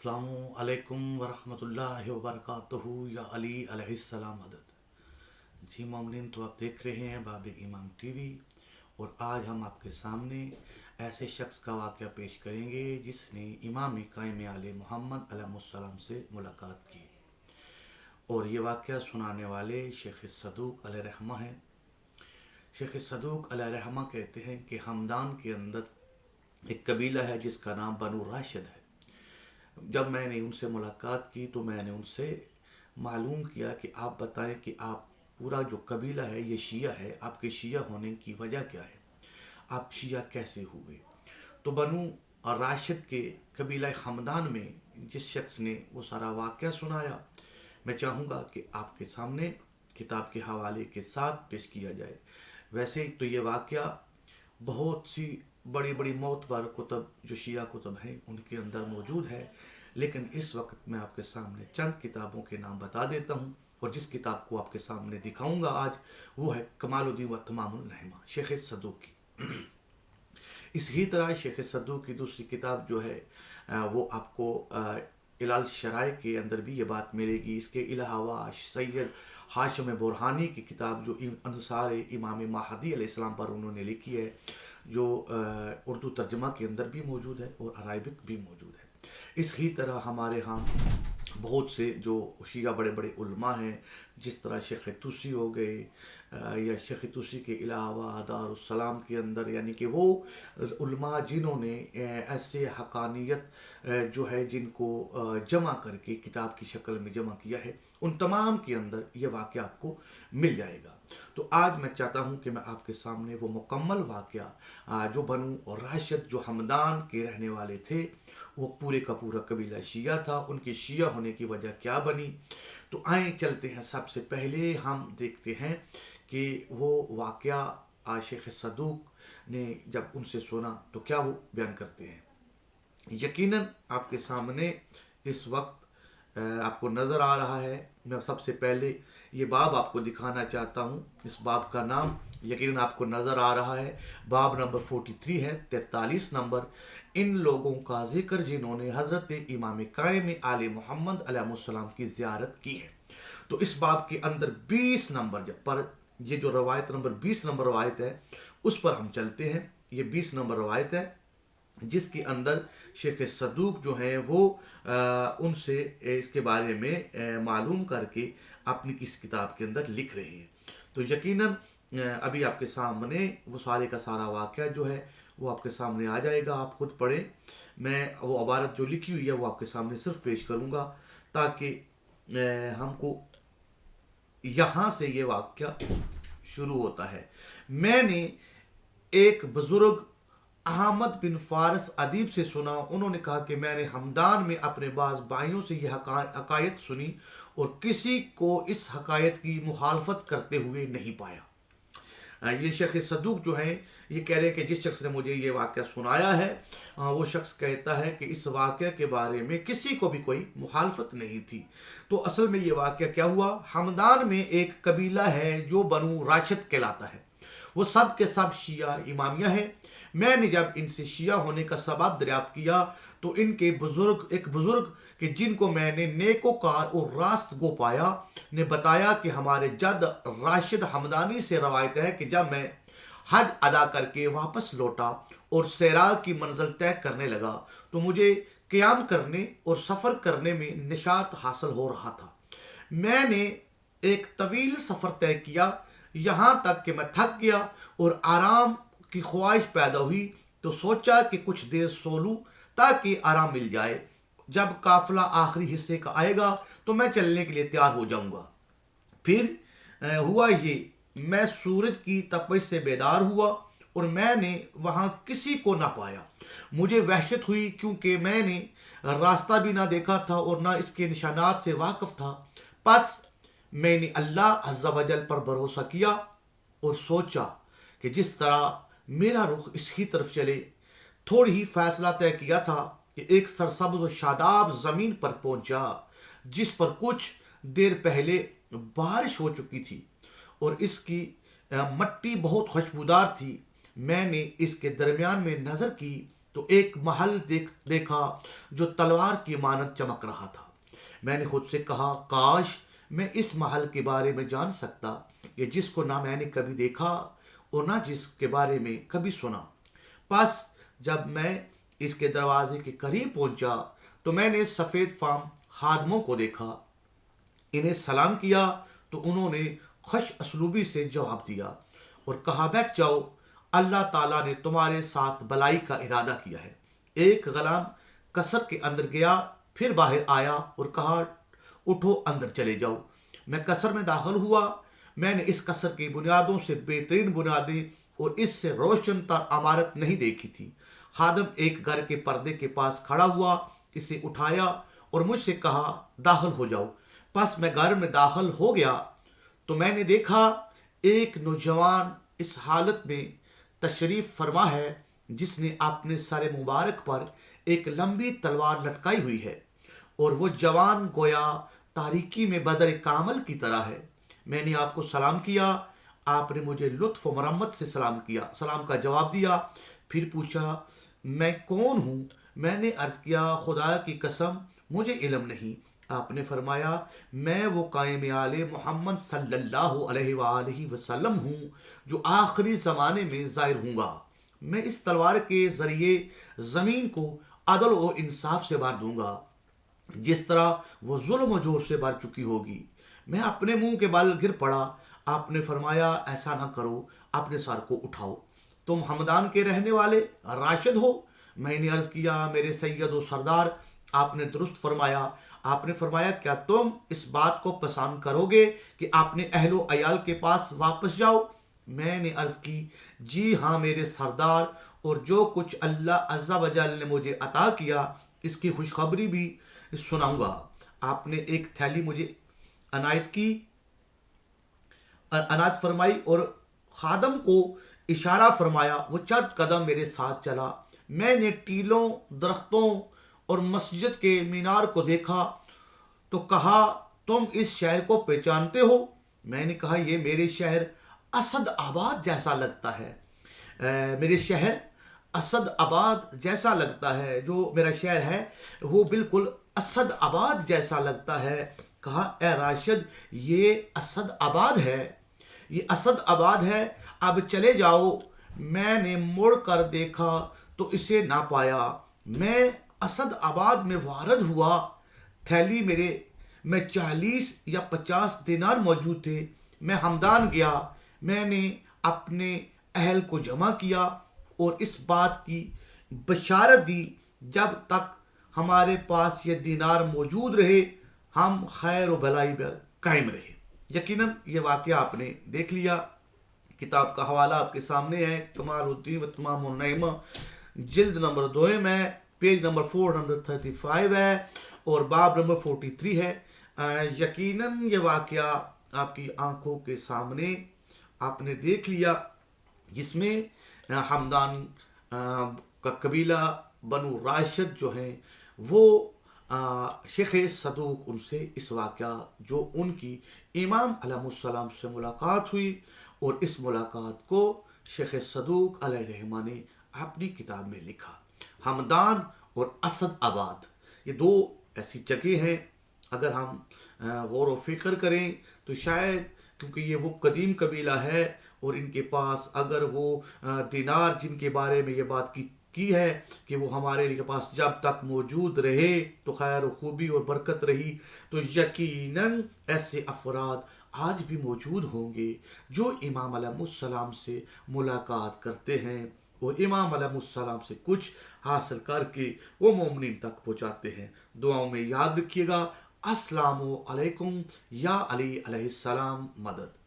अस्सलामु अलैकुम वरहमतुल्लाहि वबरकातुहू या अली अलैहिस्सलाम मदद। जी मोमिन, तो आप देख रहे हैं बाब इमाम टीवी और आज हम आपके सामने ऐसे शख्स का वाक़या पेश करेंगे जिसने इमाम कायम आले मोहम्मद अलैहिस्सलाम से मुलाकात की। और ये वाक़या सुनाने वाले शेख सदूक अलैहिर्रहमा हैं। शेख सदूक अलैहिर्रहमा कहते हैं कि हमदान के अंदर एक कबीला है जिसका नाम बनु राशिद है। जब मैंने उनसे मुलाकात की तो मैंने उनसे मालूम किया कि आप बताएं कि आप पूरा जो कबीला है ये शिया है, आपके शिया होने की वजह क्या है, आप शिया कैसे हुए। तो बनु राशिद के कबीला हमदान में जिस शख्स ने वो सारा वाक़या सुनाया, मैं चाहूँगा कि आपके सामने किताब के हवाले के साथ पेश किया जाए। वैसे तो ये वाक़या बहुत सी बड़ी बड़ी मोतबर कुतब जो शिया कुतब हैं उनके अंदर मौजूद है, लेकिन इस वक्त मैं आपके सामने चंद किताबों के नाम बता देता हूँ। और जिस किताब को आपके सामने दिखाऊंगा आज वो है कमालुद्दीन व तमामुल रहमा शेख सदूक की। इसी तरह शेख सदूक की दूसरी किताब जो है वो आपको इलाल शराय के अंदर भी ये बात मिलेगी। इसके अलावा सैयद हाशिम बुरहानी की किताब जो अंसार इमाम महदी अलैहिस्सलाम पर उन्होंने लिखी है, जो उर्दू तर्जमा के अंदर भी मौजूद है और अरबिक भी मौजूद है। इसी तरह हमारे यहाँ बहुत से जो शिया बड़े बड़े उलमा हैं, जिस तरह शेख तुसी हो गए या शेख तुसी के अलावा दारुस्सलाम के अंदर, यानी कि वो उलमा जिन्होंने ऐसे हकानियत जो है जिनको जमा करके किताब की शक्ल में जमा किया है, उन तमाम के अंदर ये वाक़या आपको मिल जाएगा। तो आज मैं चाहता हूँ कि मैं आपके सामने वो मुकम्मल वाक़या जो बनु और राशिद जो हमदान के रहने वाले थे, वो पूरे का पूरा कबीला शिया था, उनके शिया होने की वजह क्या बनी। तो आए चलते हैं। सबसे पहले हम देखते हैं कि वो वाक़या शेख सदूक ने जब उनसे सुना तो क्या वो बयान करते हैं। यकीनन आपके सामने इस वक्त आपको नज़र आ रहा है। मैं सबसे पहले ये बाब आपको दिखाना चाहता हूँ। इस बाब का नाम यकीनन आपको नज़र आ रहा है, बाब नंबर 43 है, 43 नंबर। इन लोगों का जिक्र जिन्होंने हज़रत इमाम कायम आले मोहम्मद अलैहिस्सलाम की ज़ियारत की है। तो इस बाब के अंदर 20 नंबर पर ये जो रवायत नंबर 20 नंबर रवायत है उस पर हम चलते हैं। ये 20 नंबर रवायत है जिसके अंदर शेख सदूक जो हैं वो उनसे इसके बारे में मालूम करके अपनी किस किताब के अंदर लिख रहे हैं। तो यकीनन अभी आपके सामने वो सारे का सारा वाक़या जो है वो आपके सामने आ जाएगा, आप खुद पढ़ें। मैं वो इबारत जो लिखी हुई है वो आपके सामने सिर्फ पेश करूँगा ताकि हमको यहाँ से ये वाक़या शुरू होता है। मैंने एक बुज़ुर्ग अहमद बिन फारस अदीब से सुना, उन्होंने कहा कि मैंने हमदान में अपने बाज़ भाइयों से यह हकायत सुनी और किसी को इस हकायत की मुखालफत करते हुए नहीं पाया। ये शेख सदूक जो हैं ये कह रहे हैं कि जिस शख्स ने मुझे ये वाक़या सुनाया है वो शख्स कहता है कि इस वाक़े के बारे में किसी को भी कोई मुखालफत नहीं थी। तो असल में ये वाक़या क्या हुआ, हमदान में एक कबीला है जो बनु राशिद कहलाता है, वो सब के सब शिया इमामिया हैं। मैंने जब इनसे शिया होने का सबब दरियाफ्त किया तो इनके एक बुज़ुर्ग कि जिनको मैंने नेकोकार और रास्त गो पाया ने बताया कि हमारे जद राशिद हमदानी से रवायत है कि जब मैं हज अदा करके वापस लौटा और सैराग की मंजिल तय करने लगा तो मुझे क़याम करने और सफ़र करने में निशात हासिल हो रहा था। मैंने एक तवील सफ़र तय किया, यहाँ तक कि मैं थक गया और आराम की ख्वाहिश पैदा हुई तो सोचा कि कुछ देर सो लूँ ताकि आराम मिल जाए। जब काफिला आखिरी हिस्से का आएगा तो मैं चलने के लिए तैयार हो जाऊंगा। फिर हुआ ये, मैं सूरज की तपिश से बेदार हुआ और मैंने वहाँ किसी को ना पाया। मुझे वहशत हुई क्योंकि मैंने रास्ता भी ना देखा था और ना इसके निशानात से वाकिफ था। बस मैंने अल्लाह अज़्ज़ा वजल पर भरोसा किया और सोचा कि जिस तरह मेरा रुख इसकी तरफ चले, थोड़ी ही फैसला तय किया था कि एक सरसब्ज़ व शादाब ज़मीन पर पहुंचा जिस पर कुछ देर पहले बारिश हो चुकी थी और इसकी मट्टी बहुत खुशबूदार थी। मैंने इसके दरमियान में नज़र की تو ایک محل دیکھا جو تلوار کی مانند چمک رہا تھا۔ میں نے خود سے کہا کاش میں اس محل کے بارے میں جان سکتا، کہ جس کو نہ میں نے کبھی دیکھا اور نہ جس کے بارے میں کبھی سنا۔ پس جب میں اس کے دروازے کے قریب پہنچا تو میں نے سفید فام خادموں کو دیکھا، انہیں سلام کیا تو انہوں نے خوش اسلوبی سے جواب دیا اور کہا بیٹھ جاؤ، اللہ تعالیٰ نے تمہارے ساتھ بلائی کا ارادہ کیا ہے۔ ایک غلام قصر کے اندر گیا، پھر باہر آیا اور کہا اٹھو اندر چلے جاؤ۔ میں قصر میں داخل ہوا۔ میں نے اس قصر کی بنیادوں سے بہترین بنیادیں اور اس سے روشن تر عمارت نہیں دیکھی تھی۔ خادم ایک گھر کے پردے کے پاس کھڑا ہوا، اسے اٹھایا اور مجھ سے کہا داخل ہو جاؤ۔ پس میں گھر میں داخل ہو گیا تو میں نے دیکھا ایک نوجوان اس حالت میں تشریف فرما ہے جس نے اپنے سر مبارک پر ایک لمبی تلوار لٹکائی ہوئی ہے، اور وہ جوان گویا تاریکی میں بدر کامل کی طرح ہے۔ میں نے آپ کو سلام کیا، آپ نے مجھے لطف و مرمت سے سلام کا جواب دیا۔ پھر پوچھا میں کون ہوں؟ میں نے عرض کیا خدا کی قسم مجھے علم نہیں۔ آپ نے فرمایا میں وہ قائم آل محمد صلی اللہ علیہ وآلہ وسلم ہوں جو آخری زمانے میں ظاہر ہوں گا۔ میں اس تلوار کے ذریعے زمین کو عدل و انصاف سے بھر دوں گا جس طرح وہ ظلم و جور سے بھر چکی ہوگی۔ میں اپنے منہ کے بل گر پڑا۔ آپ نے فرمایا ایسا نہ کرو، اپنے سر کو اٹھاؤ، تم ہمدان کے رہنے والے راشد ہو؟ میں نے عرض کیا میرے سید و سردار۔ آپ نے درست فرمایا۔ آپ نے فرمایا کیا تم اس بات کو پسند کرو گے کہ اپنے اہل و عیال کے پاس واپس جاؤ؟ میں نے عرض کی جی ہاں میرے سردار، اور جو کچھ اللہ عز و جل نے مجھے عطا کیا اس کی خوشخبری بھی سناؤں گا۔ آپ نے ایک تھیلی مجھے عنایت فرمائی اور خادم کو اشارہ فرمایا، وہ چند قدم میرے ساتھ چلا۔ میں نے ٹیلوں، درختوں اور مسجد کے مینار کو دیکھا تو کہا تم اس شہر کو پہچانتے ہو؟ میں نے کہا یہ میرے شہر اسد آباد جیسا لگتا ہے۔ میرے شہر اسد آباد جیسا لگتا ہے، جو میرا شہر ہے وہ بالکل اسد آباد جیسا لگتا ہے۔ کہا اے راشد یہ اسد آباد ہے، یہ اسد آباد ہے، اب چلے جاؤ۔ میں نے مڑ کر دیکھا تو اسے نہ پایا۔ میں اسد آباد میں وارد ہوا، تھیلی میں 40 یا 50 دینار موجود تھے۔ میں ہمدان گیا، میں نے اپنے اہل کو جمع کیا اور اس بات کی بشارت دی جب تک ہمارے پاس یہ دینار موجود رہے ہم خیر و بھلائی پر قائم رہے۔ یقیناً یہ واقعہ آپ نے دیکھ لیا۔ کتاب کا حوالہ آپ کے سامنے ہے، کمال الدین و تمام النعمہ، جلد نمبر 2 میں پیج نمبر 435 ہے اور باب نمبر 43 ہے۔ یقیناً یہ واقعہ آپ کی آنکھوں کے سامنے آپ نے دیکھ لیا، جس میں ہمدان کا قبیلہ بنو راشد جو ہیں وہ شیخ صدوق ان سے اس واقعہ جو ان کی امام علیہ السلام سے ملاقات ہوئی، اور اس ملاقات کو شیخ صدوق علیہ الرحمہ نے اپنی کتاب میں لکھا۔ ہمدان اور اسد آباد یہ دو ایسی جگہ ہیں، اگر ہم غور و فکر کریں تو شاید کیونکہ یہ وہ قدیم قبیلہ ہے اور ان کے پاس اگر وہ دینار جن کے بارے میں یہ بات کی ہے کہ وہ ہمارے لیے پاس جب تک موجود رہے تو خیر و خوبی اور برکت رہی، تو یقیناً ایسے افراد آج بھی موجود ہوں گے جو امام علیہ السلام سے ملاقات کرتے ہیں اور امام علیہ السلام سے کچھ حاصل کر کے وہ مومنین تک پہنچاتے ہیں۔ دعاؤں میں یاد رکھیے گا۔ السلام علیکم، یا علی علیہ السلام مدد۔